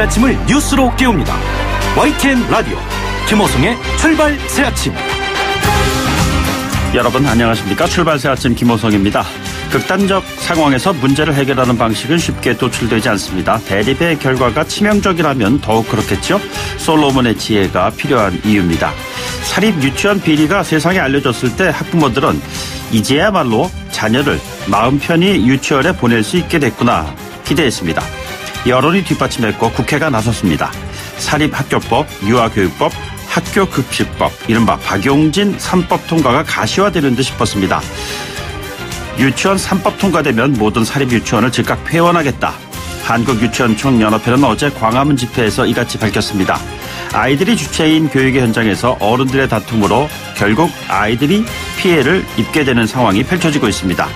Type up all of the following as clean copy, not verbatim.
아침을 뉴스로 깨웁니다. YTN 라디오 김호성의 출발 새아침. 여러분 안녕하십니까. 출발 새아침 김호성입니다. 극단적 상황에서 문제를 해결하는 방식은 쉽게 도출되지 않습니다. 대립의 결과가 치명적이라면 더욱 그렇겠죠. 솔로몬의 지혜가 필요한 이유입니다. 사립 유치원 비리가 세상에 알려졌을 때 학부모들은 이제야말로 자녀를 마음 편히 유치원에 보낼 수 있게 됐구나 기대했습니다. 여론이 뒷받침했고 국회가 나섰습니다. 사립학교법, 유아교육법, 학교급식법, 이른바 박용진 3법 통과가 가시화되는 듯 싶었습니다. 유치원 3법 통과되면 모든 사립유치원을 즉각 폐원하겠다. 한국유치원총연합회는 어제 광화문 집회에서 이같이 밝혔습니다. 아이들이 주체인 교육의 현장에서 어른들의 다툼으로 결국 아이들이 피해를 입게 되는 상황이 펼쳐지고 있습니다.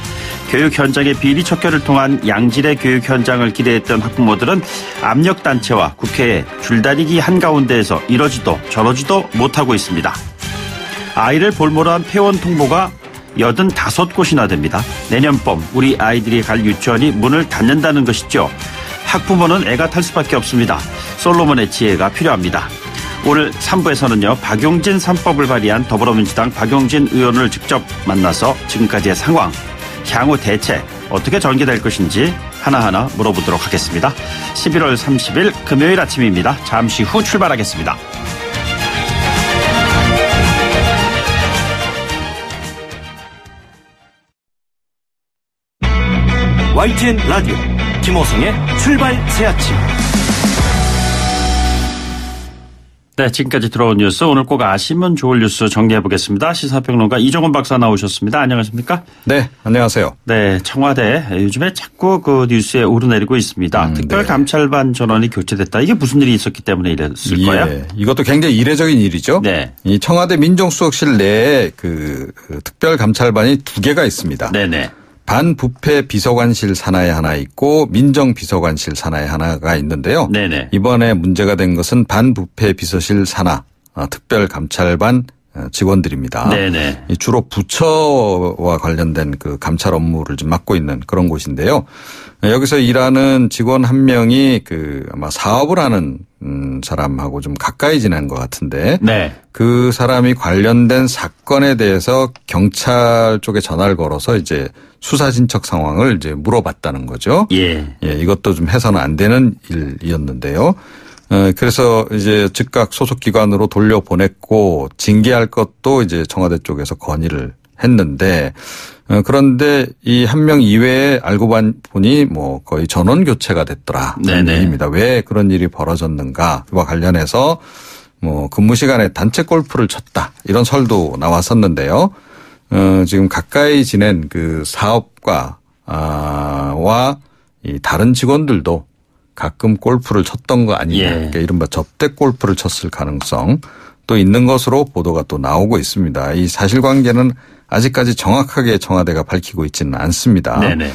교육 현장의 비리 척결을 통한 양질의 교육 현장을 기대했던 학부모들은 압력단체와 국회의 줄다리기 한가운데에서 이러지도 저러지도 못하고 있습니다. 아이를 볼모로한 폐원 통보가 85곳이나 됩니다. 내년 봄 우리 아이들이 갈 유치원이 문을 닫는다는 것이죠. 학부모는 애가 탈 수밖에 없습니다. 솔로몬의 지혜가 필요합니다. 오늘 3부에서는요. 박용진 3법을 발의한 더불어민주당 박용진 의원을 직접 만나서 지금까지의 상황, 향후 대책 어떻게 전개될 것인지 하나하나 물어보도록 하겠습니다. 11월 30일 금요일 아침입니다. 잠시 후 출발하겠습니다. YTN 라디오 김호성의 출발 새아침. 네, 지금까지 들어온 뉴스 오늘 꼭 아시면 좋을 뉴스 정리해보겠습니다. 시사평론가 이종훈 박사 나오셨습니다. 안녕하십니까? 네, 안녕하세요. 네, 청와대 요즘에 자꾸 그 뉴스에 오르내리고 있습니다. 특별감찰반 전원이 교체됐다. 이게 무슨 일이 있었기 때문에 이랬을까요? 예, 이것도 굉장히 이례적인 일이죠. 네. 이 청와대 민정수석실 내에 그 특별감찰반이 2개가 있습니다. 네네. 반부패 비서관실 산하에 하나 있고 민정비서관실 산하에 하나가 있는데요. 네네. 이번에 문제가 된 것은 반부패 비서실 산하 특별감찰반 직원들입니다. 네네. 주로 부처와 관련된 그 감찰 업무를 좀 맡고 있는 그런 곳인데요. 여기서 일하는 직원 한 명이 그 아마 사업을 하는 사람하고 좀 가까이 지낸 것 같은데 네. 그 사람이 관련된 사건에 대해서 경찰 쪽에 전화를 걸어서 이제 수사 진척 상황을 이제 물어봤다는 거죠. 예. 예, 이것도 좀 해서는 안 되는 일이었는데요. 그래서 이제 즉각 소속 기관으로 돌려보냈고 징계할 것도 이제 청와대 쪽에서 건의를 했는데 그런데 이 한 명 이외에 알고 보니 뭐 거의 전원 교체가 됐더라는 얘기입니다. 왜 그런 일이 벌어졌는가와 관련해서 뭐 근무 시간에 단체 골프를 쳤다 이런 설도 나왔었는데요. 지금 가까이 지낸 그 사업가와 이 다른 직원들도 가끔 골프를 쳤던 거 아니냐. 예. 그러니까 이른바 접대 골프를 쳤을 가능성 또 있는 것으로 보도가 또 나오고 있습니다. 이 사실관계는 아직까지 정확하게 청와대가 밝히고 있지는 않습니다. 네네.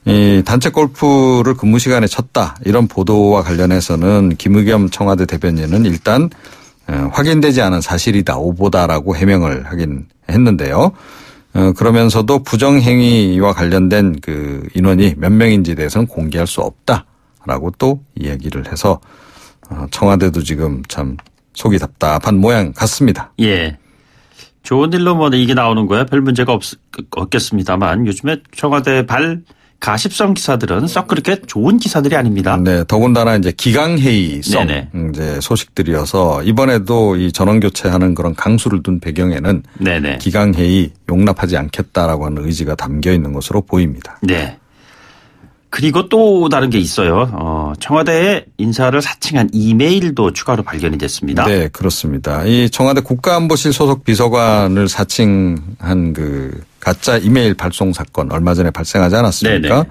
이 단체 골프를 근무 시간에 쳤다 이런 보도와 관련해서는 김의겸 청와대 대변인은 일단 확인되지 않은 사실이다 오보다라고 해명을 하긴 했는데요. 그러면서도 부정행위와 관련된 그 인원이 몇 명인지에 대해서는 공개할 수 없다라고 또 이야기를 해서 청와대도 지금 참 속이 답답한 모양 같습니다. 예. 좋은 일로 뭐 이게 나오는 거야 별 문제가 없겠습니다만 요즘에 청와대 가십성 기사들은 썩 그렇게 좋은 기사들이 아닙니다. 네, 더군다나 이제 기강회의성 이제 소식들이어서 이번에도 이 전원 교체하는 그런 강수를 둔 배경에는 네네. 기강회의 용납하지 않겠다라고 하는 의지가 담겨 있는 것으로 보입니다. 네. 그리고 또 다른 게 있어요. 청와대에 인사를 사칭한 이메일도 추가로 발견이 됐습니다. 네, 그렇습니다. 이 청와대 국가안보실 소속 비서관을 사칭한 그 가짜 이메일 발송 사건 얼마 전에 발생하지 않았습니까? 네네.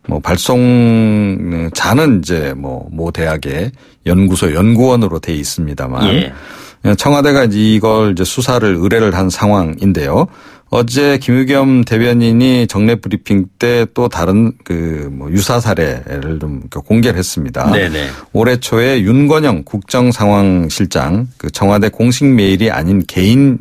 뭐 발송자는 이제 모 대학의 연구소 연구원으로 돼 있습니다만 예. 청와대가 이걸 이제 수사를 의뢰를 한 상황인데요. 어제 김의겸 대변인이 정례 브리핑 때 또 다른 유사 사례를 좀 공개를 했습니다. 네네. 올해 초에 윤건영 국정상황실장 청와대 공식 메일이 아닌 개인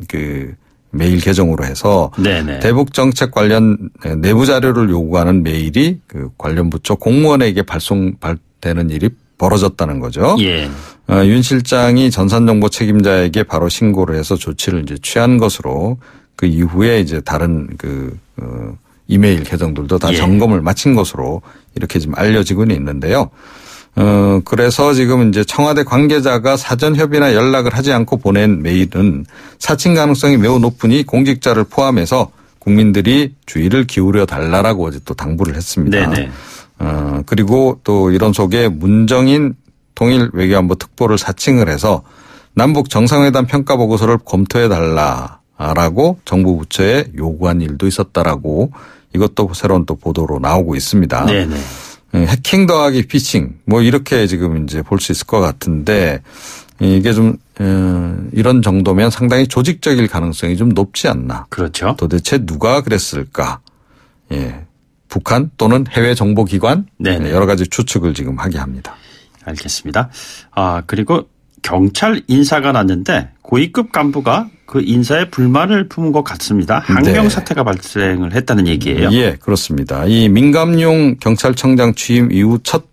메일 계정으로 해서 네네. 대북 정책 관련 내부 자료를 요구하는 메일이 관련 부처 공무원에게 발송되는 일이 벌어졌다는 거죠. 예. 윤 실장이 전산정보 책임자에게 바로 신고를 해서 조치를 이제 취한 것으로 그 이후에 이제 다른 이메일 계정들도 다 예. 점검을 마친 것으로 이렇게 지금 알려지고는 있는데요. 그래서 지금 이제 청와대 관계자가 사전 협의나 연락을 하지 않고 보낸 메일은 사칭 가능성이 매우 높으니 공직자를 포함해서 국민들이 주의를 기울여 달라라고 어제 또 당부를 했습니다. 네네. 그리고 또 이런 속에 문정인 통일 외교안보 특보를 사칭을 해서 남북 정상회담 평가 보고서를 검토해 달라라고 정부 부처에 요구한 일도 있었다라고 이것도 새로운 또 보도로 나오고 있습니다. 네네. 해킹 더하기 피싱 뭐 이렇게 지금 이제 볼 수 있을 것 같은데 이게 좀 이런 정도면 상당히 조직적일 가능성이 좀 높지 않나. 그렇죠. 도대체 누가 그랬을까? 예. 북한 또는 해외 정보기관 네네. 여러 가지 추측을 지금 하게 합니다. 알겠습니다. 그리고 경찰 인사가 났는데 고위급 간부가 그 인사에 불만을 품은 것 같습니다. 항명 사태가 발생을 했다는 얘기예요. 예, 그렇습니다. 이 민감용 경찰청장 취임 이후 첫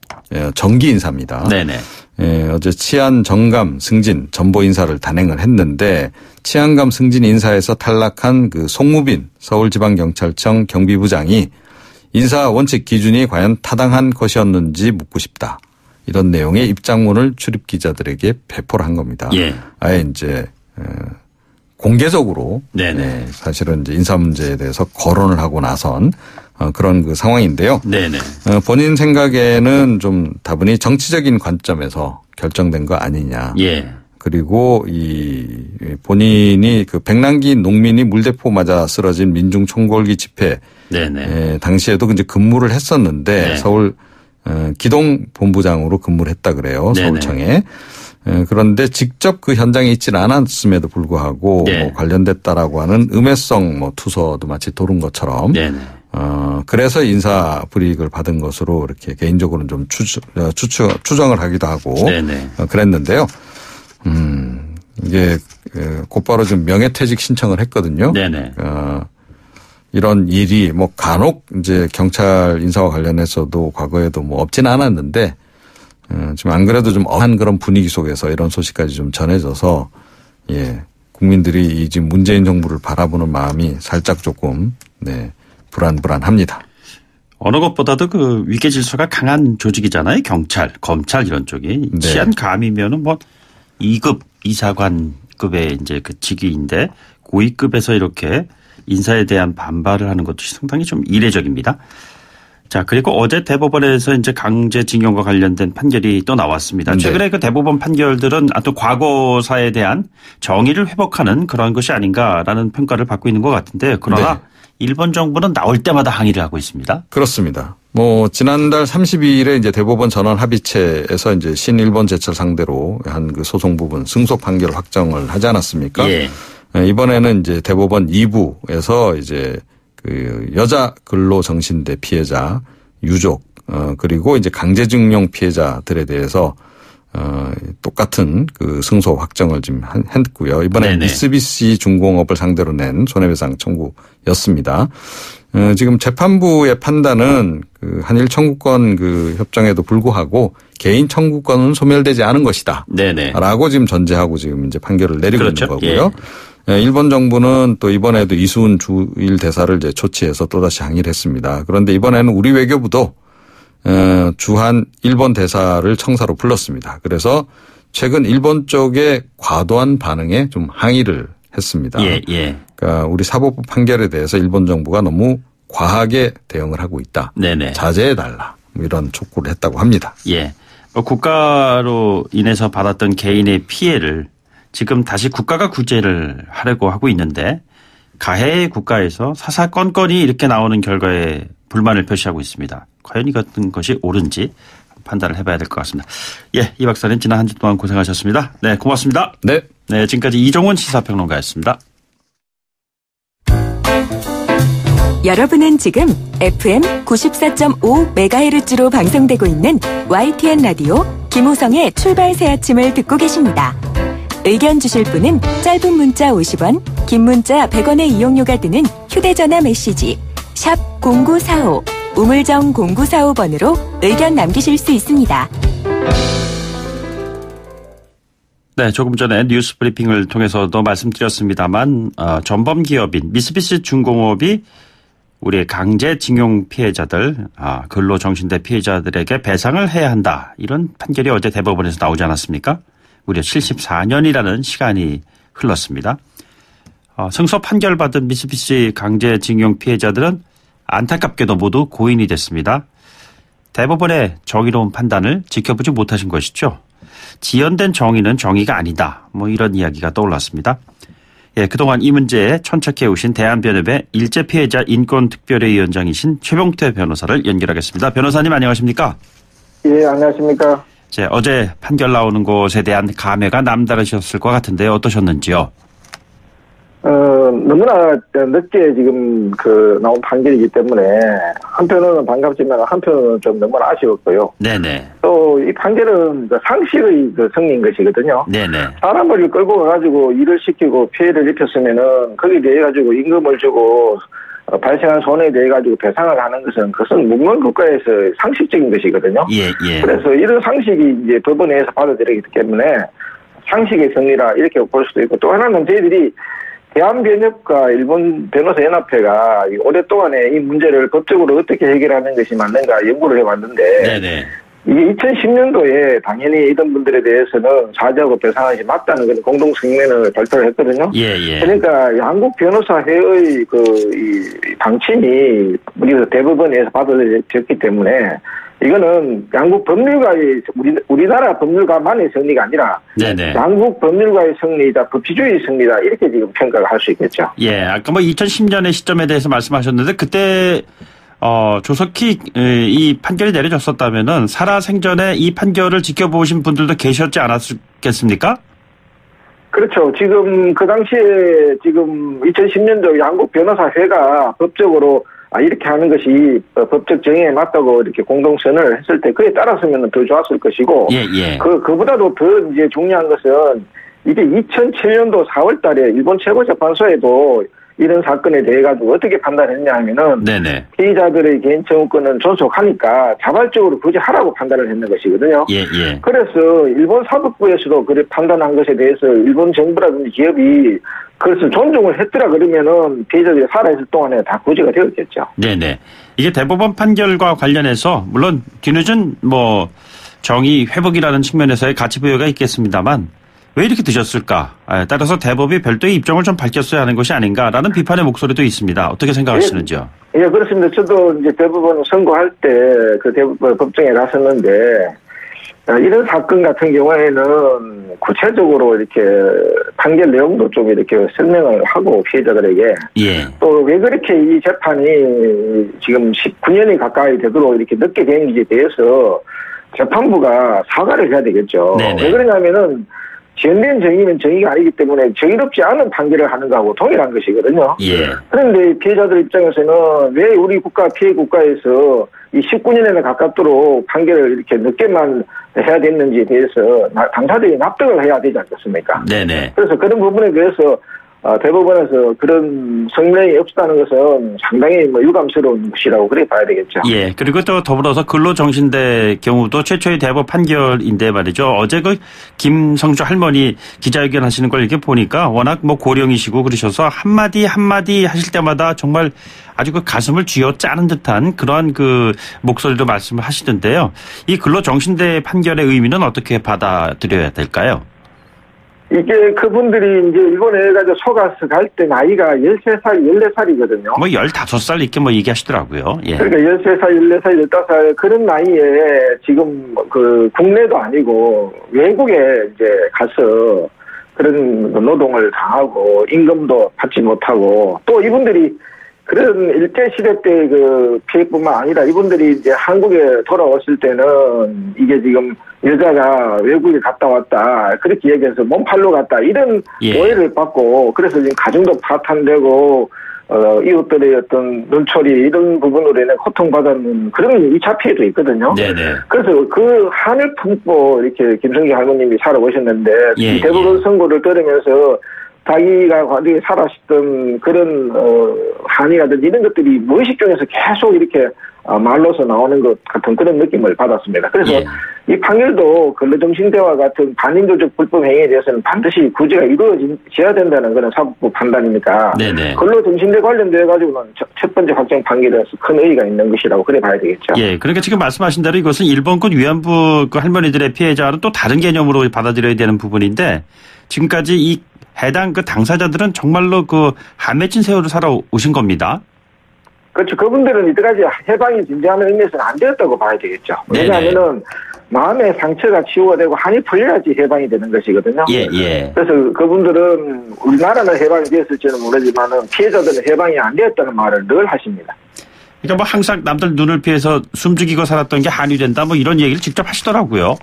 정기 인사입니다. 네네. 예, 어제 치안 정감 승진 전보 인사를 단행을 했는데 치안감 승진 인사에서 탈락한 그 송무빈 서울지방경찰청 경비부장이 인사 원칙 기준이 과연 타당한 것이었는지 묻고 싶다. 이런 내용의 입장문을 출입 기자들에게 배포를 한 겁니다. 예. 아예 이제 공개적으로 네네. 사실은 이제 인사 문제에 대해서 거론을 하고 나선 그런 그 상황인데요. 네네. 본인 생각에는 좀 다분히 정치적인 관점에서 결정된 거 아니냐. 예. 그리고 이 본인이 그 백남기 농민이 물대포 맞아 쓰러진 민중 총궐기 집회 네네. 당시에도 이제 근무를 했었는데 네. 서울 기동 본부장으로 근무를 했다 그래요. 네네. 서울청에. 그런데 직접 그 현장에 있지는 않았음에도 불구하고 네. 뭐 관련됐다라고 하는 음해성 뭐 투서도 마치 도른 것처럼. 네네. 그래서 인사 불이익을 받은 것으로 이렇게 개인적으로는 좀 추정을 하기도 하고. 네네. 그랬는데요. 이게 곧바로 좀 명예퇴직 신청을 했거든요. 네네. 이런 일이 뭐 간혹 이제 경찰 인사와 관련해서도 과거에도 뭐 없지는 않았는데 지금 안 그래도 좀 어한 그런 분위기 속에서 이런 소식까지 좀 전해져서 예 국민들이 이 지금 문재인 정부를 바라보는 마음이 살짝 조금 불안합니다. 어느 것보다도 그 위계 질서가 강한 조직이잖아요. 경찰, 검찰 이런 쪽이 네. 치안 감이면은 뭐 2급 이사관급의 이제 그 직위인데 고위급에서 이렇게 인사에 대한 반발을 하는 것도 상당히 좀 이례적입니다. 자, 그리고 어제 대법원에서 이제 강제징용과 관련된 판결이 또 나왔습니다. 최근에 네. 그 대법원 판결들은 또 과거사에 대한 정의를 회복하는 그런 것이 아닌가라는 평가를 받고 있는 것 같은데 그러나 네. 일본 정부는 나올 때마다 항의를 하고 있습니다. 그렇습니다. 뭐 지난달 32일에 이제 대법원 전원 합의체에서 이제 신일본 제철 상대로 한 그 소송 부분 승소 판결 확정을 하지 않았습니까? 예. 이번에는 이제 대법원 2부에서 이제 그 여자 근로정신대 피해자 유족 그리고 이제 강제징용 피해자들에 대해서 똑같은 그 승소 확정을 지금 했고요. 이번에 미쓰비시 중공업을 상대로 낸 손해배상 청구였습니다. 지금 재판부의 판단은 그 한일 청구권 그 협정에도 불구하고 개인 청구권은 소멸되지 않은 것이다. 네네. 라고 지금 전제하고 지금 이제 판결을 내리고 그렇죠. 있는 거고요. 예. 일본 정부는 또 이번에도 이수훈 주일 대사를 이제 조치해서 또다시 항의를 했습니다. 그런데 이번에는 우리 외교부도 주한 일본 대사를 청사로 불렀습니다. 그래서 최근 일본 쪽의 과도한 반응에 좀 항의를 했습니다. 예, 예. 그러니까 우리 사법부 판결에 대해서 일본 정부가 너무 과하게 대응을 하고 있다. 네네. 자제해달라. 뭐 이런 촉구를 했다고 합니다. 예. 국가로 인해서 받았던 개인의 피해를 지금 다시 국가가 구제를 하려고 하고 있는데 가해 국가에서 사사건건이 이렇게 나오는 결과에 불만을 표시하고 있습니다. 과연 이것 것이 옳은지 판단을 해봐야 될 것 같습니다. 예, 이 박사님 지난 한 주 동안 고생하셨습니다. 네, 고맙습니다. 네. 네, 지금까지 이종훈 시사평론가였습니다. 여러분은 지금 FM 94.5MHz로 방송되고 있는 YTN 라디오 김호성의 출발 새 아침을 듣고 계십니다. 의견 주실 분은 짧은 문자 50원, 긴 문자 100원의 이용료가 드는 휴대전화 메시지 샵 0945 우물정 0945번으로 의견 남기실 수 있습니다. 네, 조금 전에 뉴스 브리핑을 통해서도 말씀드렸습니다만 전범 기업인 미쓰비시 중공업이 우리의 강제징용 피해자들, 근로정신대 피해자들에게 배상을 해야 한다. 이런 판결이 어제 대법원에서 나오지 않았습니까? 무려 74년이라는 시간이 흘렀습니다. 승소 판결받은 미쓰비시 강제징용 피해자들은 안타깝게도 모두 고인이 됐습니다. 대법원의 정의로운 판단을 지켜보지 못하신 것이죠. 지연된 정의는 정의가 아니다. 이런 이야기가 떠올랐습니다. 예, 그동안 이 문제에 천착해 오신 대한변협의 일제피해자 인권특별위원장이신 최병태 변호사를 연결하겠습니다. 변호사님 안녕하십니까? 예, 안녕하십니까? 어제 판결 나오는 곳에 대한 감회가 남다르셨을 것 같은데 어떠셨는지요? 너무나 늦게 지금 나온 판결이기 때문에 한편으로는 반갑지만 한편으로는 좀 너무나 아쉬웠고요. 네네. 또 이 판결은 상식의 승리인 것이거든요. 네네. 사람을 끌고 가가지고 일을 시키고 피해를 입혔으면은 거기에 대해 가지고 임금을 주고 발생한 손해에 대해 가지고 배상을 하는 그것은 문명 국가에서 상식적인 것이거든요. 예. 그래서 이런 상식이 이제 법원에서 받아들이기 때문에 상식의 승리라 이렇게 볼 수도 있고, 또 하나는 저희들이 대한변협과 일본 변호사연합회가 오랫동안에 이 문제를 법적으로 어떻게 해결하는 것이 맞는가 연구를 해왔는데, 네네. 이게 2010년도에 당연히 이런 분들에 대해서는 사죄하고 배상하지 맞다는 그런 공동 성명을 발표를 했거든요. 예. 그러니까 한국 변호사회의 이 방침이 우리 대법원에서 받아들였기 때문에 이거는 양국 법률가의 우리나라 법률가만의 승리가 아니라 네네. 양국 법률가의 승리이다, 법치주의 승리다, 이렇게 지금 평가를 할 수 있겠죠. 예, 아까 2010년의 시점에 대해서 말씀하셨는데 그때 조석희 이 판결이 내려졌었다면은 살아생전에 이 판결을 지켜보신 분들도 계셨지 않았겠습니까? 그렇죠. 지금 그 당시에 지금 2010년도 양국 변호사회가 법적으로 이렇게 하는 것이 법적 정의에 맞다고 이렇게 공동선언을 했을 때 그에 따랐으면 더 좋았을 것이고, 예. 그보다도 더 이제 중요한 것은 이게 2007년도 4월 달에 일본 최고재판소에도 이런 사건에 대해 가지고 어떻게 판단했냐 하면은, 네네. 피의자들의 개인 청구권은 존속하니까 자발적으로 굳이 하라고 판단을 했는 것이거든요. 예. 그래서 일본 사법부에서도 그래 판단한 것에 대해서 일본 정부라든지 기업이 그것을 존중을 했더라 그러면은 피해자들이 살아있을 동안에 다 구제가 되었겠죠. 네네. 이게 대법원 판결과 관련해서 물론 뒤늦은 정의 회복이라는 측면에서의 가치 부여가 있겠습니다만 왜 이렇게 늦었을까? 따라서 대법이 별도의 입장을 좀 밝혔어야 하는 것이 아닌가라는 비판의 목소리도 있습니다. 어떻게 생각하시는지요? 예, 그렇습니다. 저도 이제 대법원 선고할 때 그 대법원 법정에 갔었는데, 이런 사건 같은 경우에는 구체적으로 이렇게 판결 내용도 좀 이렇게 설명을 하고 피해자들에게, 예. 또 왜 그렇게 이 재판이 지금 19년이 가까이 되도록 이렇게 늦게 된지에 대해서 재판부가 사과를 해야 되겠죠. 네네. 왜 그러냐면은 지연된 정의는 정의가 아니기 때문에 정의롭지 않은 판결을 하는 거하고 동일한 것이거든요. 예. 그런데 피해자들 입장에서는 왜 우리 국가 피해 국가에서 이 19년에나 가깝도록 판결을 이렇게 늦게만 해야 됐는지에 대해서 당사자들이 납득을 해야 되지 않겠습니까? 네네. 그래서 그런 부분에 대해서 대법원에서 그런 성명이 없었다는 것은 상당히 유감스러운 것이라고 그래 봐야 되겠죠. 예. 그리고 또 더불어서 근로정신대 경우도 최초의 대법 판결인데 말이죠. 어제 김성주 할머니 기자회견 하시는 걸 이렇게 보니까 워낙 고령이시고 그러셔서 한마디 하실 때마다 정말 아주 가슴을 쥐어 짜는 듯한 그러한 목소리로 말씀을 하시던데요. 이 근로정신대 판결의 의미는 어떻게 받아들여야 될까요? 이게 그분들이 이제 일본에 가서 속아서 갈 때 나이가 13살, 14살이거든요. 15살 이렇게 얘기하시더라고요. 예. 그러니까 13살, 14살, 15살 그런 나이에 지금 국내도 아니고 외국에 이제 가서 그런 노동을 당하고 임금도 받지 못하고, 또 이분들이 그런 일제시대 때 피해뿐만 아니라 이분들이 이제 한국에 돌아왔을 때는 이게 지금 여자가 외국에 갔다 왔다, 그렇게 얘기해서 몸팔로 갔다, 이런 오해를 받고, 그래서 지금 가정도 파탄되고, 이웃들의 어떤 눈초리, 이런 부분으로 인해 고통받는 그런 2차 피해도 있거든요. 네네. 그래서 한을 품고 이렇게 김성기 할머님이 살아오셨는데, 이 대법원 선고를 들으면서 자기가 살아왔던 그런 한이라든지 이런 것들이 무의식 중에서 계속 이렇게 말로서 나오는 것 같은 그런 느낌을 받았습니다. 그래서 예. 이 판결도 근로정신대와 같은 반인도적 불법 행위에 대해서는 반드시 구제가 이루어져야 된다는 그런 사법부 판단이니까 네네. 근로정신대 관련돼 가지고는 첫 번째 확정 판결에서 큰 의의가 있는 것이라고 그래 봐야 되겠죠. 예, 그러니까 지금 말씀하신 대로 이것은 일본군 위안부 그 할머니들의 피해자와는 또 다른 개념으로 받아들여야 되는 부분인데 지금까지 이 해당 그 당사자들은 정말로 그 한맺힌 세월을 살아오신 겁니다. 그렇죠. 그분들은 이때까지 해방이 진정하는 의미에서는 안 되었다고 봐야 되겠죠. 왜냐하면은 마음의 상처가 치유가 되고 한이 풀려야지 해방이 되는 것이거든요. 예, 예. 그래서 그분들은 우리나라는 해방이 되었을지는 모르지만은 피해자들은 해방이 안 되었다는 말을 늘 하십니다. 그러니까 뭐 항상 남들 눈을 피해서 숨죽이고 살았던 게 한유된다 뭐 이런 얘기를 직접 하시더라고요.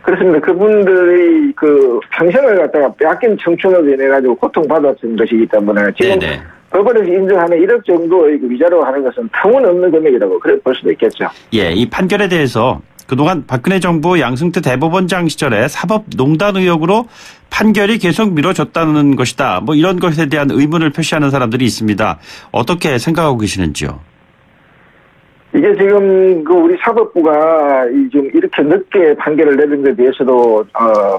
그렇습니다. 그분들의 그 평생을 갖다가 빼앗긴 청춘으로 인해 가지고 고통받았던 것이기 때문에 지금 네네. 법원에서 인정하는 1억 정도의 위자료 하는 것은 터무니없는 금액이라고 그래 볼 수도 있겠죠. 예, 이 판결에 대해서 그동안 박근혜 정부 양승태 대법원장 시절에 사법농단 의혹으로 판결이 계속 미뤄졌다는 것이다. 뭐 이런 것에 대한 의문을 표시하는 사람들이 있습니다. 어떻게 생각하고 계시는지요? 이게 지금 그 우리 사법부가 좀 이렇게 늦게 판결을 내린 것에 대해서도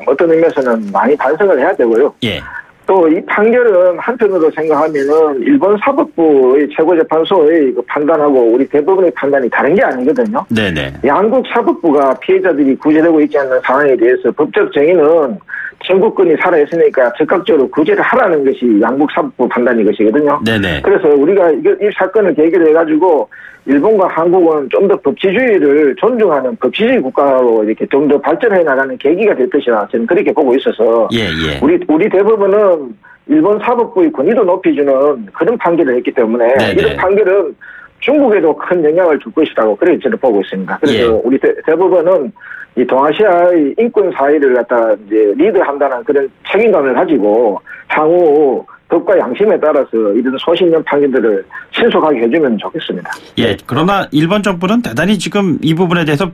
어떤 의미에서는 많이 반성을 해야 되고요. 예. 또 이 판결은 한편으로 생각하면은 일본 사법부의 최고재판소의 그 판단하고 우리 대법원의 판단이 다른 게 아니거든요. 네네. 양국 사법부가 피해자들이 구제되고 있지 않는 상황에 대해서 법적 정의는 전국권이 살아있으니까 적극적으로 구제를 하라는 것이 양국 사법부 판단인 것이거든요. 네네. 그래서 우리가 이 사건을 계기로 해가지고 일본과 한국은 좀 더 법치주의를 존중하는 법치주의 국가로 이렇게 좀 더 발전해 나가는 계기가 될 것이라 저는 그렇게 보고 있어서 예, 예. 우리 대법원은 일본 사법부의 권위도 높여주는 그런 판결을 했기 때문에 네네. 이런 판결은 중국에도 큰 영향을 줄 것이라고 그렇게 저는 보고 있습니다. 그래서 예. 우리 대법원은 이 동아시아의 인권 사회를 갖다 이제 리드한다는 그런 책임감을 가지고 향후 법과 양심에 따라서 이런 소신령 판결들을 신속하게 해주면 좋겠습니다. 예. 그러나 일본 정부는 대단히 지금 이 부분에 대해서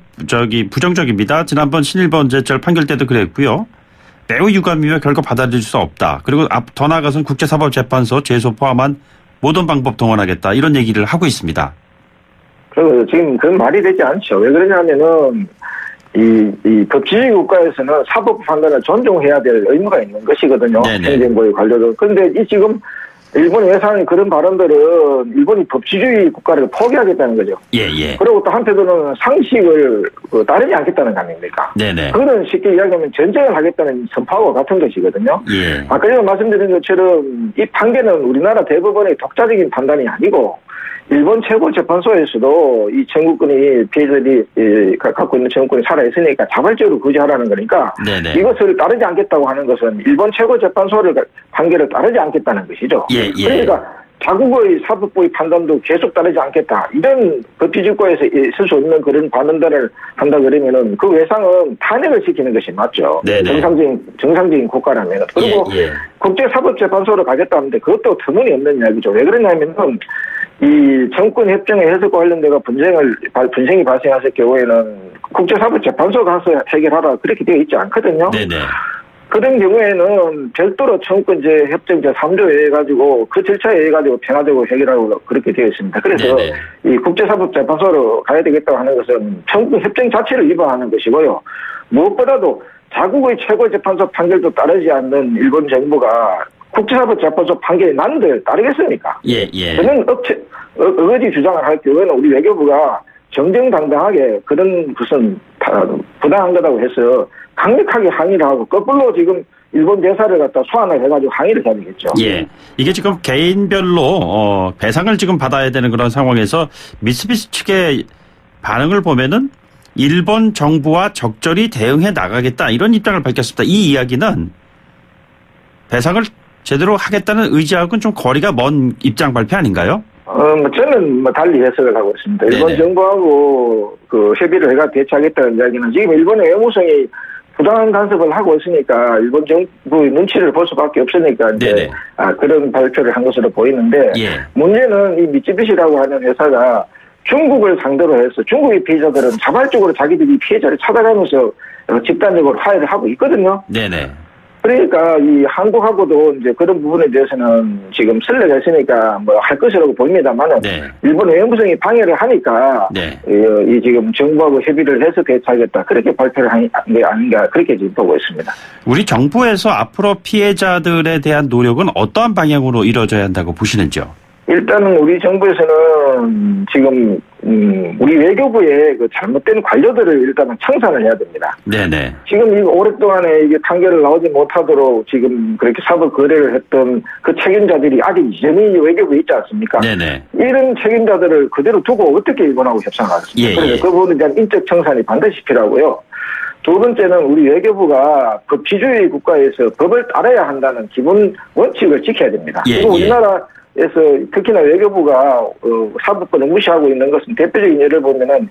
부정적입니다. 지난번 신일본제철 판결 때도 그랬고요. 매우 유감이며 결코 받아들일 수 없다. 그리고 더 나아가서는 국제사법재판소 제소 포함한 모든 방법 동원하겠다. 이런 얘기를 하고 있습니다. 그리고 지금 그건 말이 되지 않죠. 왜 그러냐면은 이 법치주의 국가에서는 사법 판단을 존중해야 될 의무가 있는 것이거든요. 행정부의 관료들. 그런데 이 지금 일본 외상의 그런 발언들은 일본이 법치주의 국가를 포기하겠다는 거죠. 예, 예. 그리고 또 한편으로는 상식을 따르지 않겠다는 거 아닙니까? 네네. 그거는 쉽게 이야기하면 전쟁을 하겠다는 선포와 같은 것이거든요. 예. 아까 전에 말씀드린 것처럼 이 판결은 우리나라 대법원의 독자적인 판단이 아니고 일본 최고재판소에서도 이 청구권이 피해자들이 갖고 있는 청구권이 살아있으니까 자발적으로 구제하라는 거니까 네네. 이것을 따르지 않겠다고 하는 것은 일본 최고재판소를 판결을 따르지 않겠다는 것이죠. 예, 예. 그러니까 자국의 사법부의 판단도 계속 따르지 않겠다. 이런 법치주의국가에서 있을 수 없는 그런 반응들을 한다 그러면은 그 외상은 탄핵을 시키는 것이 맞죠. 네네. 정상적인 국가라면. 그리고 예, 예. 국제사법재판소로 가겠다 하는데 그것도 터무니없는 이야기죠. 왜 그러냐면은 이 정권 협정의 해석과 관련돼가 분쟁이 발생했을 경우에는 국제사법재판소 가서 해결하라 그렇게 되어 있지 않거든요. 네네. 그런 경우에는 별도로 청구권제 협정 제3조에 해가지고 그 절차에 해가지고 평화적으로 해결하고 그렇게 되어 있습니다. 그래서 네네. 이 국제사법재판소로 가야 되겠다고 하는 것은 청구 협정 자체를 위반하는 것이고요. 무엇보다도 자국의 최고재판소 판결도 따르지 않는 일본 정부가 국제사법재판소 판결이 난들 따르겠습니까? 예, 예. 그런 어거지 주장을 할 경우에는 우리 외교부가 정정당당하게 그런 것은 부당한 거라고 해서 강력하게 항의를 하고 거꾸로 지금 일본 대사를 갖다 소환을 해가지고 항의를 해야 되겠죠. 예. 이게 지금 개인별로 배상을 지금 받아야 되는 그런 상황에서 미쓰비시 측의 반응을 보면은 일본 정부와 적절히 대응해 나가겠다 이런 입장을 밝혔습니다. 이 이야기는 배상을 제대로 하겠다는 의지하고는 좀 거리가 먼 입장 발표 아닌가요? 저는 달리 해석을 하고 있습니다. 일본 네네. 정부하고 그 협의를 해가 대처하겠다는 이야기는 지금 일본의 외무성이 부당한 간섭을 하고 있으니까 일본 정부의 눈치를 볼 수밖에 없으니까 이제 그런 발표를 한 것으로 보이는데 예. 문제는 이 미쯔비시라고 하는 회사가 중국을 상대로 해서 중국의 피해자들은 자발적으로 자기들이 피해자를 찾아가면서 집단적으로 화해를 하고 있거든요. 네네. 그러니까 이 한국하고도 이제 그런 부분에 대해서는 지금 설레가 있으니까 뭐 할 것이라고 보입니다만은 네. 일본 외무성이 방해를 하니까 네. 이 지금 정부하고 협의를 해서 대처하겠다 그렇게 발표를 한 게 아닌가 그렇게 지금 보고 있습니다. 우리 정부에서 앞으로 피해자들에 대한 노력은 어떠한 방향으로 이루어져야 한다고 보시는지요? 일단은 우리 정부에서는 지금 우리 외교부의 그 잘못된 관료들을 일단은 청산을 해야 됩니다. 네네. 지금 이 오랫동안에 이게 판결을 나오지 못하도록 지금 그렇게 사법 거래를 했던 그 책임자들이 아직 여전히 외교부에 있지 않습니까? 네네. 이런 책임자들을 그대로 두고 어떻게 일본하고 협상하겠습니까? 예, 그래서 예. 그 부분에 대한 인적 청산이 반드시 필요하고요. 두 번째는 우리 외교부가 법치주의 국가에서 법을 따라야 한다는 기본 원칙을 지켜야 됩니다. 예, 그리고 예. 우리나라에서 특히나 외교부가 사법권을 무시하고 있는 것은 대표적인 예를 보면은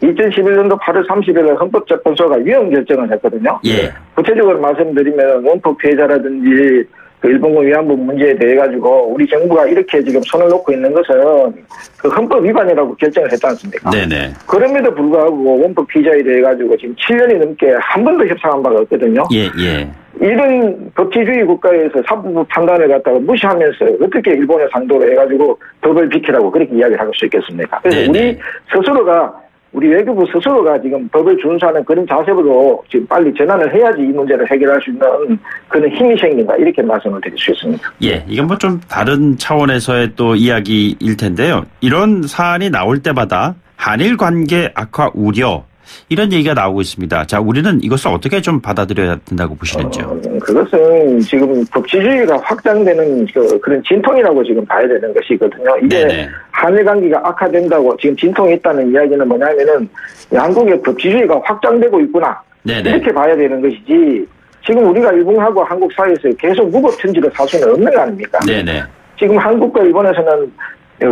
2011년도 8월 30일 헌법재판소가 위헌 결정을 했거든요. 예. 구체적으로 말씀드리면 원폭 피해자라든지 그 일본군 위안부 문제에 대해 가지고 우리 정부가 이렇게 지금 손을 놓고 있는 것은 그 헌법 위반이라고 결정을 했지 않습니까? 네네. 그럼에도 불구하고 원폭 피해자에 대해 가지고 지금 7년이 넘게 한 번도 협상한 바가 없거든요. 예, 예. 이런 법치주의 국가에서 사법 판단을 갖다가 무시하면서 어떻게 일본의 상도로 해가지고 법을 지키라고 그렇게 이야기를 할 수 있겠습니까? 그래서 네네. 우리 스스로가 우리 외교부 스스로가 지금 법을 준수하는 그런 자세로 지금 빨리 전환을 해야지 이 문제를 해결할 수 있는 그런 힘이 생긴다 이렇게 말씀을 드릴 수 있습니다. 예, 이건 뭐 좀 다른 차원에서의 또 이야기일 텐데요. 이런 사안이 나올 때마다 한일 관계 악화 우려 이런 얘기가 나오고 있습니다. 자, 우리는 이것을 어떻게 좀 받아들여야 된다고 보시는지요? 그것은 지금 법치주의가 확장되는 그런 진통이라고 지금 봐야 되는 것이거든요. 이게 네네. 한일 관계가 악화된다고 지금 진통이 있다는 이야기는 뭐냐면은 한국의 법치주의가 확장되고 있구나. 네네. 이렇게 봐야 되는 것이지 지금 우리가 일본하고 한국 사이에서 계속 무법천지로 살 수는 없는 거 아닙니까? 네네. 지금 한국과 일본에서는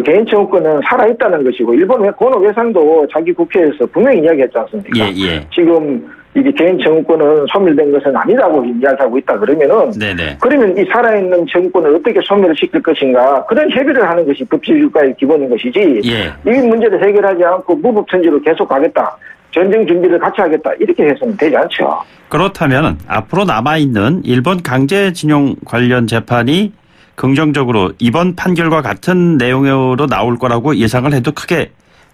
개인 청구권은 살아있다는 것이고 일본 고노 외상도 자기 국회에서 분명히 이야기했지 않습니까? 예, 예. 지금 이게 개인 청구권은 소멸된 것은 아니라고 이야기하고 있다 그러면은 네네. 그러면 이 살아있는 청구권을 어떻게 소멸을 시킬 것인가 그런 협의를 하는 것이 법치주의국가의 기본인 것이지 예. 이 문제를 해결하지 않고 무법천지로 계속 가겠다. 전쟁 준비를 같이 하겠다. 이렇게 해서는 되지 않죠. 그렇다면 앞으로 남아있는 일본 강제징용 관련 재판이 긍정적으로 이번 판결과 같은 내용으로 나올 거라고 예상을 해도 크게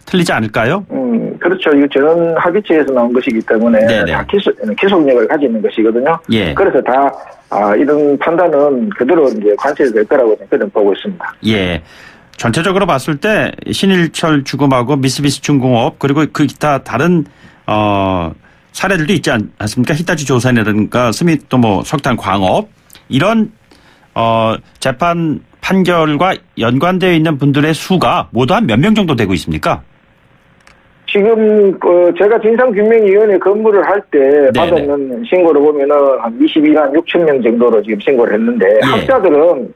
틀리지 않을까요? 그렇죠. 이거 전 합의체에서 나온 것이기 때문에 네네. 다 기속력을 가지고 있는 것이거든요. 예. 그래서 다 이런 판단은 그대로 이제 관철이 될 거라고 저는 보고 있습니다. 예. 전체적으로 봤을 때 신일철 주금하고 미쓰비시 중공업 그리고 그 기타 다른 사례들도 있지 않습니까? 히타치 조선이라든가 스미토모 석탄 광업 이런 재판 판결과 연관되어 있는 분들의 수가 모두 한 몇 명 정도 되고 있습니까? 지금 제가 진상규명위원회 근무를 할 때 받았는 신고를 보면은 한 22만 6천 명 정도로 지금 신고를 했는데 예. 학자들은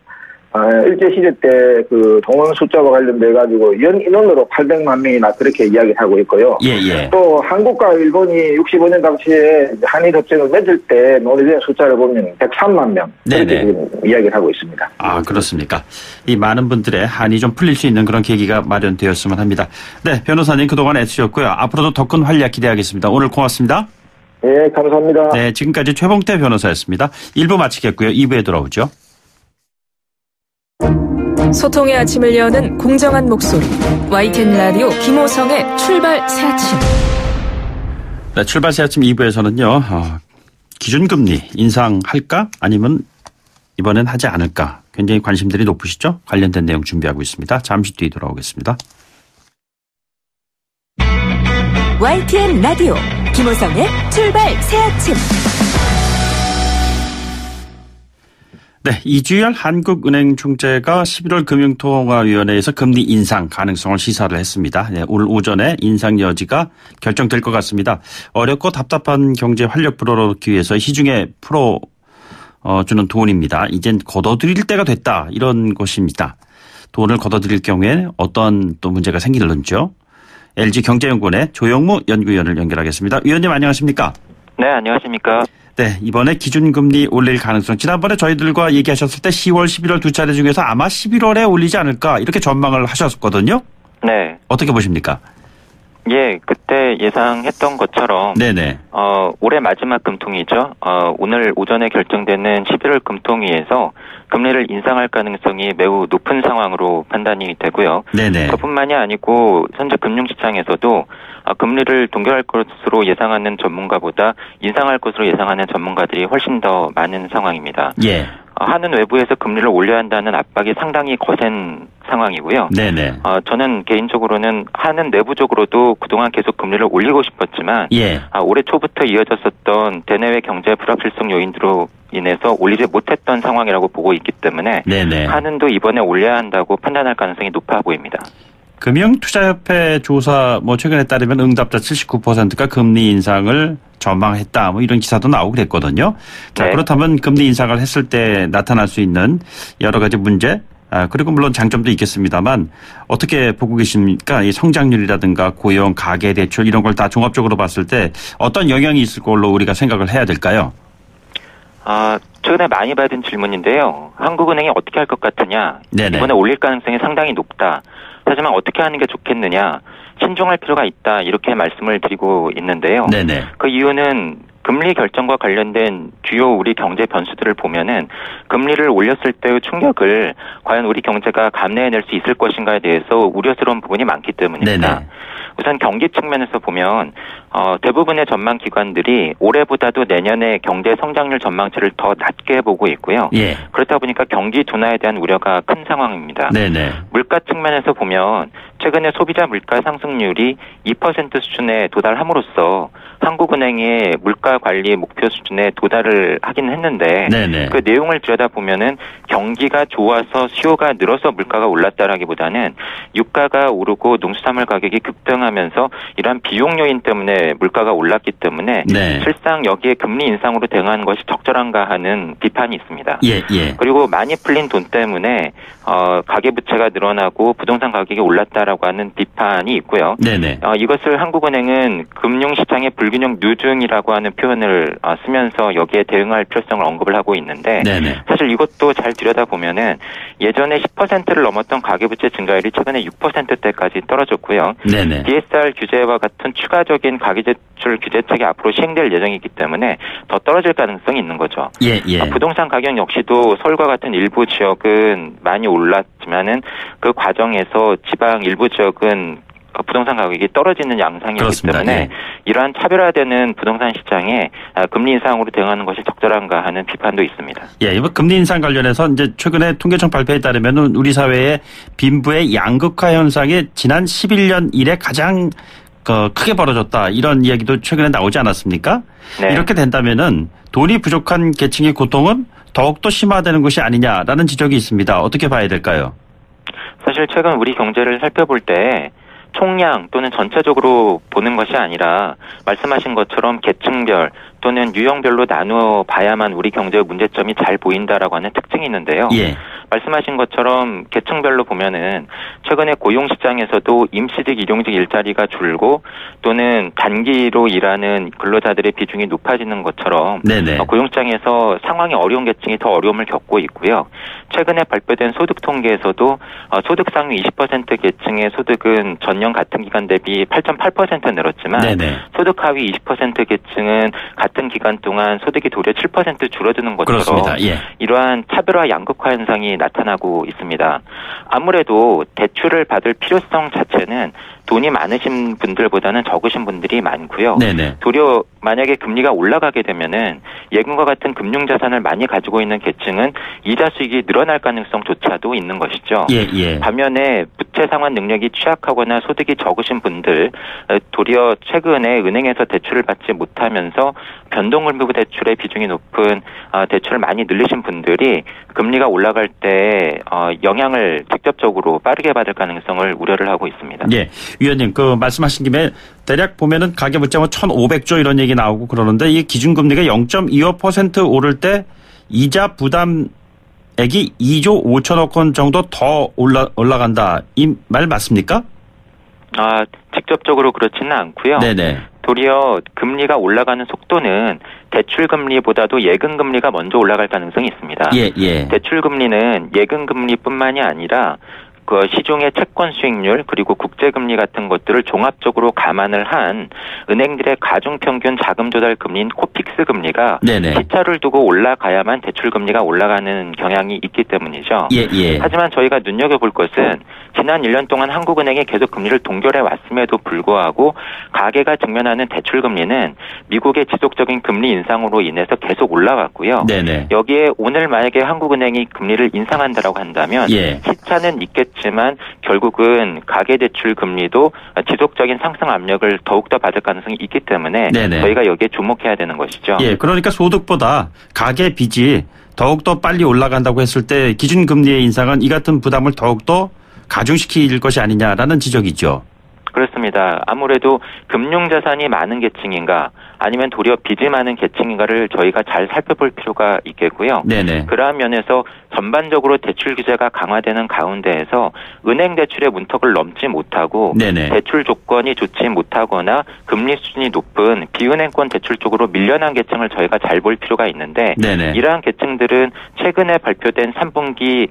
일제시대 때 그 동원 숫자와 관련돼 가지고 연 인원으로 800만 명이나 그렇게 이야기를 하고 있고요. 예, 예. 또 한국과 일본이 65년 당시에 한일 협정을 맺을 때 논의된 숫자를 보면 103만 명 그렇게 네네. 지금 이야기를 하고 있습니다. 아, 그렇습니까? 이 많은 분들의 한이 좀 풀릴 수 있는 그런 계기가 마련되었으면 합니다. 네, 변호사님 그동안 애쓰셨고요. 앞으로도 더 큰 활약 기대하겠습니다. 오늘 고맙습니다. 네, 감사합니다. 네, 지금까지 최봉태 변호사였습니다. 1부 마치겠고요. 2부에 돌아오죠. 소통의 아침을 여는 공정한 목소리 YTN 라디오 김호성의 출발 새 아침. 네, 출발 새 아침 2부에서는요. 기준금리 인상할까 아니면 이번엔 하지 않을까 굉장히 관심들이 높으시죠? 관련된 내용 준비하고 있습니다. 잠시 뒤에 돌아오겠습니다. YTN 라디오 김호성의 출발 새 아침. 네, 이주열 한국은행 총재가 11월 금융통화위원회에서 금리 인상 가능성을 시사를 했습니다. 네, 오늘 오전에 인상 여지가 결정될 것 같습니다. 어렵고 답답한 경제 활력 불어넣기 위해서 시중에 풀어주는 돈입니다. 이젠 걷어들일 때가 됐다. 이런 것입니다. 돈을 걷어들일 경우에 어떤 또 문제가 생길런지요. LG경제연구원의 조영무 연구위원을 연결하겠습니다. 위원님 안녕하십니까? 네, 안녕하십니까? 네, 이번에 기준금리 올릴 가능성. 지난번에 저희들과 얘기하셨을 때 10월, 11월 두 차례 중에서 아마 11월에 올리지 않을까 이렇게 전망을 하셨거든요. 네. 어떻게 보십니까? 예, 그때 예상했던 것처럼 네네. 올해 마지막 금통이죠. 오늘 오전에 결정되는 11월 금통위에서 금리를 인상할 가능성이 매우 높은 상황으로 판단이 되고요. 네네. 그뿐만이 아니고 현재 금융시장에서도 금리를 동결할 것으로 예상하는 전문가보다 인상할 것으로 예상하는 전문가들이 훨씬 더 많은 상황입니다. 예. 한은 외부에서 금리를 올려야 한다는 압박이 상당히 거센 상황이고요. 네네. 저는 개인적으로는 한은 내부적으로도 그동안 계속 금리를 올리고 싶었지만 예. 올해 초부터 이어졌었던 대내외 경제 불확실성 요인으로 인해서 올리지 못했던 상황이라고 보고 있기 때문에 네네. 한은도 이번에 올려야 한다고 판단할 가능성이 높아 보입니다. 금융투자협회 조사 최근에 따르면 응답자 79%가 금리 인상을 전망했다 이런 기사도 나오고 그랬거든요. 자, 네. 그렇다면 금리 인상을 했을 때 나타날 수 있는 여러 가지 문제 그리고 물론 장점도 있겠습니다만 어떻게 보고 계십니까? 이 성장률이라든가 고용, 가계대출 이런 걸 다 종합적으로 봤을 때 어떤 영향이 있을 걸로 우리가 생각을 해야 될까요? 최근에 많이 받은 질문인데요. 한국은행이 어떻게 할 것 같으냐? 네네. 이번에 올릴 가능성이 상당히 높다. 하지만 어떻게 하는 게 좋겠느냐? 신중할 필요가 있다. 이렇게 말씀을 드리고 있는데요. 네네. 그 이유는 금리 결정과 관련된 주요 우리 경제 변수들을 보면은 금리를 올렸을 때의 충격을 과연 우리 경제가 감내해낼 수 있을 것인가에 대해서 우려스러운 부분이 많기 때문입니다. 네네. 우선 경기 측면에서 보면 대부분의 전망 기관들이 올해보다도 내년에 경제 성장률 전망치를 더 낮게 보고 있고요. 예. 그렇다 보니까 경기 둔화에 대한 우려가 큰 상황입니다. 네네. 물가 측면에서 보면 최근에 소비자 물가 상승률이 2% 수준에 도달함으로써 한국은행의 물가 관리 목표 수준에 도달을 하긴 했는데 네네. 그 내용을 들여다보면은 경기가 좋아서 수요가 늘어서 물가가 올랐다라기보다는 유가가 오르고 농수산물 가격이 급등하면서 이러한 비용 요인 때문에 물가가 올랐기 때문에 네. 실상 여기에 금리 인상으로 대응하는 것이 적절한가 하는 비판이 있습니다. 예, 예. 그리고 많이 풀린 돈 때문에 가계부채가 늘어나고 부동산 가격이 올랐다라고 하는 비판이 있고요. 네네. 이것을 한국은행은 금융시장의 불균형 누중이라고 하는 표현을 쓰면서 여기에 대응할 필요성을 언급을 하고 있는데 네네. 사실 이것도 잘 들여다보면은 예전에 10%를 넘었던 가계부채 증가율이 최근에 6%대까지 떨어졌고요. 네네. DSR 규제와 같은 추가적인 가계대출 규제책이 앞으로 시행될 예정이기 때문에 더 떨어질 가능성이 있는 거죠. 예, 예. 부동산 가격 역시도 서울과 같은 일부 지역은 많이 올랐지만은 그 과정에서 지방 일부 지역은 부동산 가격이 떨어지는 양상이기 그렇습니다. 때문에 예. 이러한 차별화되는 부동산 시장에 금리 인상으로 대응하는 것이 적절한가 하는 비판도 있습니다. 예, 이번 금리 인상 관련해서 이제 최근에 통계청 발표에 따르면 우리 사회의 빈부의 양극화 현상이 지난 11년 이래 가장 크게 벌어졌다 이런 이야기도 최근에 나오지 않았습니까? 네. 이렇게 된다면은 돈이 부족한 계층의 고통은 더욱더 심화되는 것이 아니냐라는 지적이 있습니다. 어떻게 봐야 될까요? 사실 최근 우리 경제를 살펴볼 때 총량 또는 전체적으로 보는 것이 아니라 말씀하신 것처럼 계층별 또는 유형별로 나누어 봐야만 우리 경제의 문제점이 잘 보인다라고 하는 특징이 있는데요. 예. 말씀하신 것처럼 계층별로 보면은 최근에 고용시장에서도 임시직, 일용직 일자리가 줄고 또는 단기로 일하는 근로자들의 비중이 높아지는 것처럼 네네. 고용시장에서 상황이 어려운 계층이 더 어려움을 겪고 있고요. 최근에 발표된 소득 통계에서도 소득 상위 20% 계층의 소득은 전년 같은 기간 대비 8.8% 늘었지만 네네. 소득 하위 20% 계층은 같은 기간 동안 소득이 도리어 7% 줄어드는 것처럼 그렇습니다. 예. 이러한 차별화 양극화 현상이 나타나고 있습니다. 아무래도 대출을 받을 필요성 자체는 돈이 많으신 분들보다는 적으신 분들이 많고요. 네네. 도리어 만약에 금리가 올라가게 되면은 예금과 같은 금융자산을 많이 가지고 있는 계층은 이자 수익이 늘어날 가능성조차도 있는 것이죠. 예, 예. 반면에 부채 상환 능력이 취약하거나 소득이 적으신 분들 도리어 최근에 은행에서 대출을 받지 못하면서 변동금리 대출의 비중이 높은 대출을 많이 늘리신 분들이 금리가 올라갈 때 영향을 직접적으로 빠르게 받을 가능성을 우려를 하고 있습니다. 예. 위원님, 말씀하신 김에 대략 보면은 가계부채 1,500조 이런 얘기 나오고 그러는데 이 기준금리가 0.25% 오를 때 이자 부담액이 2조 5천억 원 정도 더 올라간다. 이 말 맞습니까? 직접적으로 그렇지는 않고요. 네네. 도리어 금리가 올라가는 속도는 대출금리보다도 예금금리가 먼저 올라갈 가능성이 있습니다. 예, 예. 대출금리는 예금금리뿐만이 아니라 그 시중의 채권 수익률 그리고 국제금리 같은 것들을 종합적으로 감안을 한 은행들의 가중평균 자금 조달 금리인 코픽스 금리가 네네. 시차를 두고 올라가야만 대출 금리가 올라가는 경향이 있기 때문이죠. 예. 하지만 저희가 눈여겨볼 것은 지난 1년 동안 한국은행이 계속 금리를 동결해 왔음에도 불구하고 가계가 직면하는 대출 금리는 미국의 지속적인 금리 인상으로 인해서 계속 올라왔고요. 네네. 여기에 오늘 만약에 한국은행이 금리를 인상한다라고 한다면 예. 시차는 있겠지만 결국은 가계대출 금리도 지속적인 상승 압력을 더욱더 받을 가능성이 있기 때문에 네네. 저희가 여기에 주목해야 되는 것이죠. 예, 그러니까 소득보다 가계 빚이 더욱더 빨리 올라간다고 했을 때 기준금리의 인상은 이 같은 부담을 더욱더 가중시킬 것이 아니냐라는 지적이죠. 그렇습니다. 아무래도 금융자산이 많은 계층인가 아니면 도리어 빚이 많은 계층인가를 저희가 잘 살펴볼 필요가 있겠고요. 네네. 그러한 면에서 전반적으로 대출 규제가 강화되는 가운데에서 은행 대출의 문턱을 넘지 못하고 네네. 대출 조건이 좋지 못하거나 금리 수준이 높은 비은행권 대출 쪽으로 밀려난 계층을 저희가 잘 볼 필요가 있는데 네네. 이러한 계층들은 최근에 발표된 3분기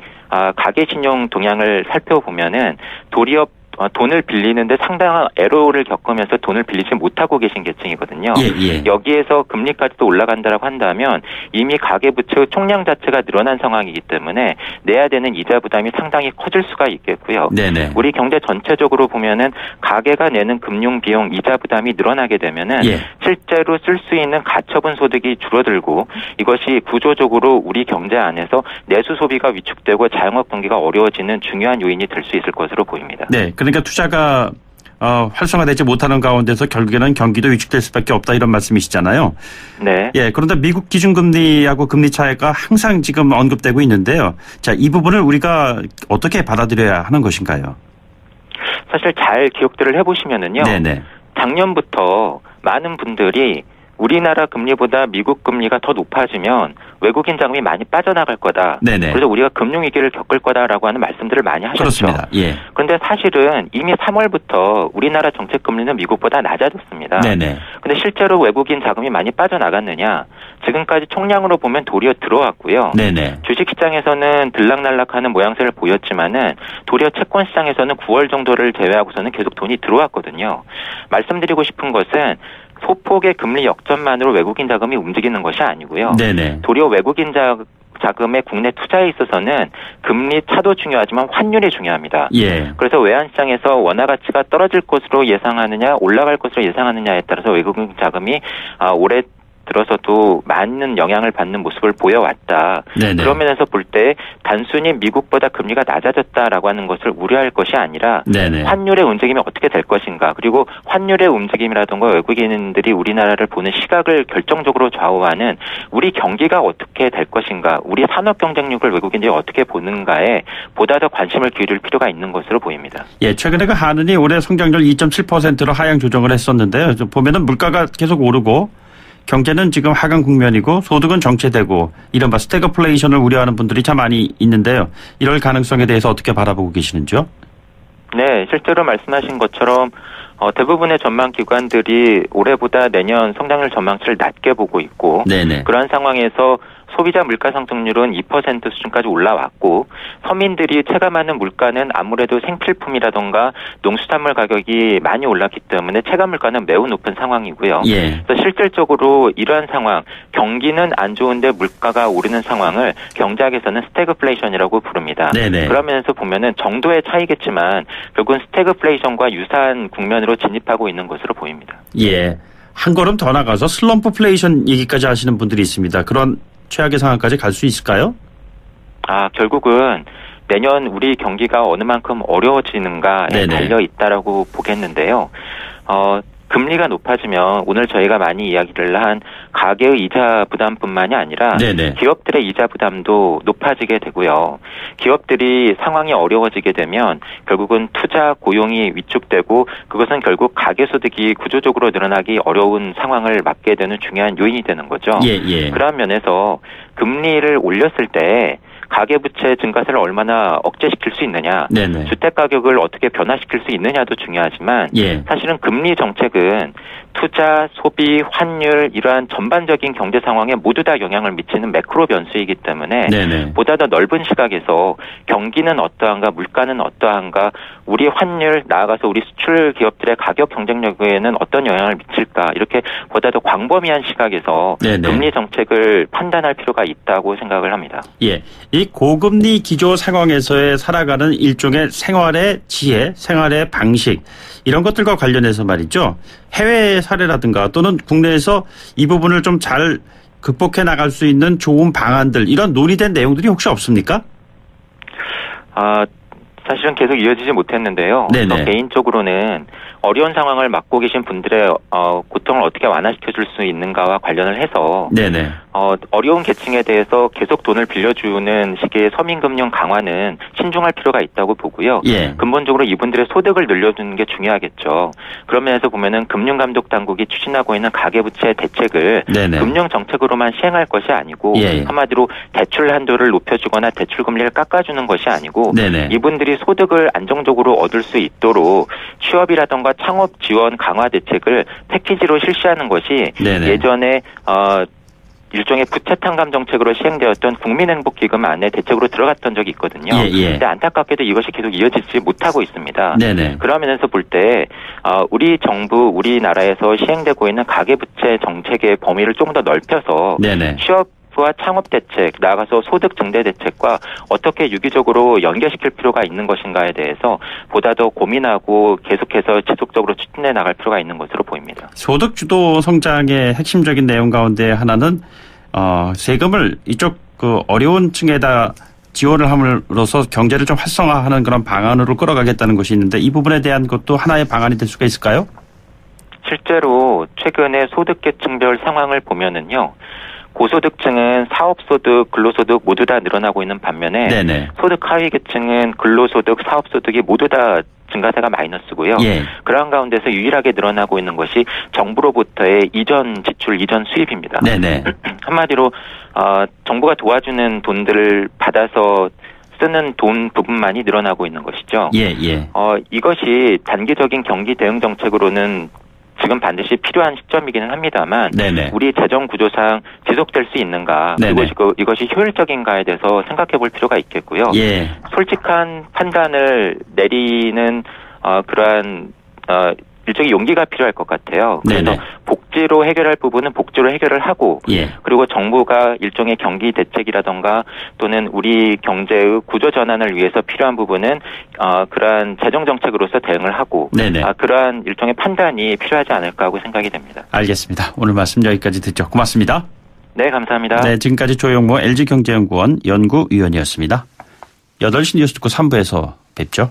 가계신용 동향을 살펴보면은 도리어 돈을 빌리는데 상당한 애로를 겪으면서 돈을 빌리지 못하고 계신 계층이거든요. 예. 여기에서 금리까지도 올라간다라고 한다면 이미 가계부채의 총량 자체가 늘어난 상황이기 때문에 내야 되는 이자 부담이 상당히 커질 수가 있겠고요. 네네. 우리 경제 전체적으로 보면은 가계가 내는 금융 비용 이자 부담이 늘어나게 되면은 예. 실제로 쓸 수 있는 가처분 소득이 줄어들고 이것이 구조적으로 우리 경제 안에서 내수 소비가 위축되고 자영업 경기가 어려워지는 중요한 요인이 될 수 있을 것으로 보입니다. 네. 그러니까 투자가 활성화되지 못하는 가운데서 결국에는 경기도 위축될 수밖에 없다 이런 말씀이시잖아요. 네. 예. 그런데 미국 기준금리하고 금리 차이가 항상 지금 언급되고 있는데요. 자, 이 부분을 우리가 어떻게 받아들여야 하는 것인가요? 사실 잘 기억들을 해보시면은요. 네네. 작년부터 많은 분들이 우리나라 금리보다 미국 금리가 더 높아지면 외국인 자금이 많이 빠져나갈 거다. 네네. 그래서 우리가 금융위기를 겪을 거다라고 하는 말씀들을 많이 하셨죠. 그렇습니다. 예. 그런데 사실은 이미 3월부터 우리나라 정책 금리는 미국보다 낮아졌습니다. 네네. 근데 실제로 외국인 자금이 많이 빠져나갔느냐? 지금까지 총량으로 보면 도리어 들어왔고요. 네네. 주식시장에서는 들락날락하는 모양새를 보였지만은 도리어 채권시장에서는 9월 정도를 제외하고서는 계속 돈이 들어왔거든요. 말씀드리고 싶은 것은 소폭의 금리 역전만으로 외국인 자금이 움직이는 것이 아니고요. 네네. 도리어 외국인 자금의 국내 투자에 있어서는 금리 차도 중요하지만 환율이 중요합니다. 예. 그래서 외환시장에서 원화 가치가 떨어질 것으로 예상하느냐 올라갈 것으로 예상하느냐에 따라서 외국인 자금이 올해 들어서도 많은 영향을 받는 모습을 보여왔다. 네네. 그런 면에서 볼 때 단순히 미국보다 금리가 낮아졌다라고 하는 것을 우려할 것이 아니라 네네. 환율의 움직임이 어떻게 될 것인가 그리고 환율의 움직임이라든가 외국인들이 우리나라를 보는 시각을 결정적으로 좌우하는 우리 경기가 어떻게 될 것인가 우리 산업 경쟁력을 외국인들이 어떻게 보는가에 보다 더 관심을 기울일 필요가 있는 것으로 보입니다. 예, 최근에 그 한은이 올해 성장률 2.7%로 하향 조정을 했었는데요. 좀 보면은 물가가 계속 오르고 경제는 지금 하강 국면이고 소득은 정체되고 이른바 스태그플레이션을 우려하는 분들이 참 많이 있는데요. 이럴 가능성에 대해서 어떻게 바라보고 계시는지요? 네, 실제로 말씀하신 것처럼 대부분의 전망 기관들이 올해보다 내년 성장률 전망치를 낮게 보고 있고 네네. 그러한 상황에서 소비자 물가 상승률은 2% 수준까지 올라왔고 서민들이 체감하는 물가는 아무래도 생필품이라던가 농수산물 가격이 많이 올랐기 때문에 체감 물가는 매우 높은 상황이고요. 예. 그래서 실질적으로 이러한 상황, 경기는 안 좋은데 물가가 오르는 상황을 경제학에서는 스태그플레이션이라고 부릅니다. 네네. 그러면서 보면은 정도의 차이겠지만 결국은 스태그플레이션과 유사한 국면으로 진입하고 있는 것으로 보입니다. 예. 한 걸음 더 나가서 슬럼프플레이션 얘기까지 하시는 분들이 있습니다. 그런 최악의 상황까지 갈 수 있을까요? 결국은 내년 우리 경기가 어느 만큼 어려워지는가에 네네. 달려 있다라고 보겠는데요. 금리가 높아지면 오늘 저희가 많이 이야기를 한 가계의 이자 부담뿐만이 아니라 네네. 기업들의 이자 부담도 높아지게 되고요. 기업들이 상황이 어려워지게 되면 결국은 투자 고용이 위축되고 그것은 결국 가계소득이 구조적으로 늘어나기 어려운 상황을 맞게 되는 중요한 요인이 되는 거죠. 예. 그런 면에서 금리를 올렸을 때 가계부채 증가세를 얼마나 억제시킬 수 있느냐, 네네. 주택 가격을 어떻게 변화시킬 수 있느냐도 중요하지만 예. 사실은 금리 정책은 투자, 소비, 환율 이러한 전반적인 경제 상황에 모두 다 영향을 미치는 매크로 변수이기 때문에 네네. 보다 더 넓은 시각에서 경기는 어떠한가, 물가는 어떠한가, 우리 환율 나아가서 우리 수출 기업들의 가격 경쟁력에는 어떤 영향을 미칠까, 이렇게 보다 더 광범위한 시각에서 네네. 금리 정책을 판단할 필요가 있다고 생각을 합니다. 예, 이 고금리 기조 상황에서의 살아가는 일종의 생활의 지혜, 생활의 방식 이런 것들과 관련해서 말이죠. 해외 사례라든가 또는 국내에서 이 부분을 좀 잘 극복해 나갈 수 있는 좋은 방안들 이런 논의된 내용들이 혹시 없습니까? 사실은 계속 이어지지 못했는데요. 네네. 저 개인적으로는 어려운 상황을 맡고 계신 분들의 고통을 어떻게 완화시켜 줄 수 있는가와 관련을 해서 네네. 어려운 계층에 대해서 계속 돈을 빌려주는 식의 서민금융 강화는 신중할 필요가 있다고 보고요. 예. 근본적으로 이분들의 소득을 늘려주는 게 중요하겠죠. 그런 면에서 보면은 금융감독당국이 추진하고 있는 가계부채 대책을 네네. 금융정책으로만 시행할 것이 아니고 예. 한마디로 대출 한도를 높여주거나 대출금리를 깎아주는 것이 아니고 네네. 이분들이 소득을 안정적으로 얻을 수 있도록 취업이라던가 창업 지원 강화 대책을 패키지로 실시하는 것이 네네. 예전에 일종의 부채 탕감 정책으로 시행되었던 국민행복기금 안에 대책으로 들어갔던 적이 있거든요. 예, 예. 근데 안타깝게도 이것이 계속 이어지지 못하고 있습니다. 네네. 그런 면에서 볼 때 우리 정부, 우리나라에서 시행되고 있는 가계부채 정책의 범위를 좀 더 넓혀서 네네. 취업과 창업 대책, 나아가서 소득 증대 대책과 어떻게 유기적으로 연계시킬 필요가 있는 것인가에 대해서 보다 더 고민하고 계속해서 지속적으로 추진해 나갈 필요가 있는 것으로 보입니다. 소득 주도 성장의 핵심적인 내용 가운데 하나는 세금을 이쪽 그 어려운 층에다 지원을 함으로써 경제를 좀 활성화하는 그런 방안으로 끌어가겠다는 것이 있는데 이 부분에 대한 것도 하나의 방안이 될 수가 있을까요? 실제로 최근에 소득계층별 상황을 보면은요. 고소득층은 사업소득, 근로소득 모두 다 늘어나고 있는 반면에 네네. 소득 하위 계층은 근로소득, 사업소득이 모두 다 증가세가 마이너스고요. 예. 그러한 가운데서 유일하게 늘어나고 있는 것이 정부로부터의 이전 지출, 이전 수입입니다. 네네. 한마디로 정부가 도와주는 돈들을 받아서 쓰는 돈 부분만이 늘어나고 있는 것이죠. 예, 예. 이것이 단기적인 경기 대응 정책으로는 지금 반드시 필요한 시점이기는 합니다만 네네. 우리 재정 구조상 지속될 수 있는가 네네. 그리고 이것이 효율적인가에 대해서 생각해 볼 필요가 있겠고요. 예. 솔직한 판단을 내리는 그러한 일종의 용기가 필요할 것 같아요. 그래서 네네. 복지로 해결할 부분은 복지로 해결을 하고 예. 그리고 정부가 일종의 경기 대책이라던가 또는 우리 경제의 구조 전환을 위해서 필요한 부분은 그러한 재정 정책으로서 대응을 하고 네네. 그러한 일종의 판단이 필요하지 않을까 하고 생각이 됩니다. 알겠습니다. 오늘 말씀 여기까지 듣죠. 고맙습니다. 네, 감사합니다. 네, 지금까지 조영모 LG경제연구원 연구위원이었습니다. 8시 뉴스 듣고 3부에서 뵙죠.